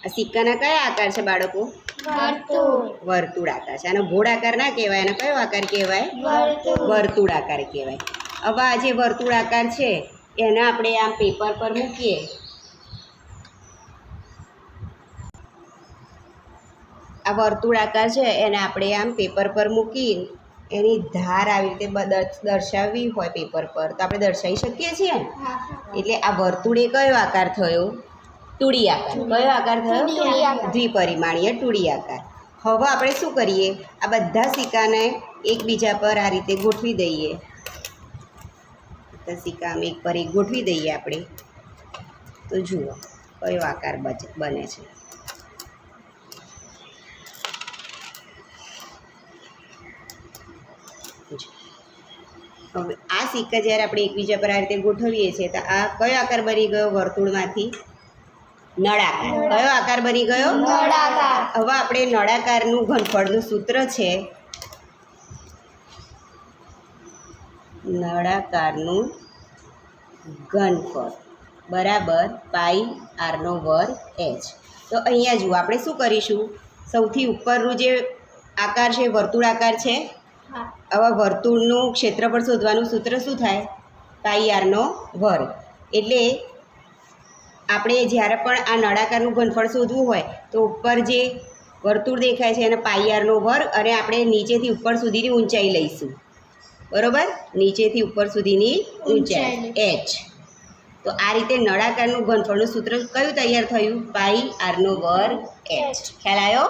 આ સિક્કાના કયા આકાર છે બાળકો? વર્તુળ આકાર છે. આનો ગોળ આકાર ના કહેવાય, આનો કયો આકાર કહેવાય? વર્તુળ આકાર કહેવાય. હવે આ જે વર્તુળ આકાર છે એને આપણે આમ પેપર પર મૂકીએ. આ વર્તુળ આકાર છે એને આપણે આમ પેપર પર મૂકી એની ધાર આવી રીતે દર્શાવવી હોય પેપર પર તો આપણે દર્શાવી શકીએ છીએ ને. એટલે આ વર્તુળ એ કયો આકાર થયો? ટુડી આકાર. કયો આકાર થયો? દ્વિપરિમાણીય ટુડી આકાર. હવે આપણે શું કરીએ? આ બધા સિક્કાને એકબીજા પર આ રીતે ગોઠવી દઈએ. સિક્કા એક પર એક ગોઠવી દઈએ આપણે. તો જુઓ કયો આકાર બને છે. હવે આ સિક્કા જ્યારે આપણે એકબીજા પર આ રીતે ગોઠવીએ છીએ તો આ કયો આકાર બની ગયો? વર્તુળમાંથી નળાકાર. કયો આકાર બની ગયો? નળાકાર. હવે આપણે નળાકારનું ઘનફળનું સૂત્ર છે નળાકારનું ઘનફળ બરાબર પાઈ આરનો વર્ગ એચ. તો અહીંયા જુઓ આપણે શું કરીશું? સૌથી ઉપરનું જે આકાર છે વર્તુળ આકાર છે. હવે વર્તુળનું ક્ષેત્રફળ શોધવાનું સૂત્ર શું થાય? પાઈ આરનો વર્ગ. એટલે આપણે જ્યારે પણ આ નળાકારનું ઘનફળ શોધવું હોય તો ઉપર જે વર્તુળ દેખાય છે એને પાઈ આરનો વર્ગ અને આપણે નીચેથી ઉપર સુધીની ઊંચાઈ લઈશું. બરાબર? નીચેથી ઉપર સુધીની ઊંચાઈ એચ. તો આ રીતે નળાકારનું ઘનફળનું સૂત્ર કયું તૈયાર થયું? પાઈ આરનો વર્ગ એચ. ખ્યાલ આવ્યો?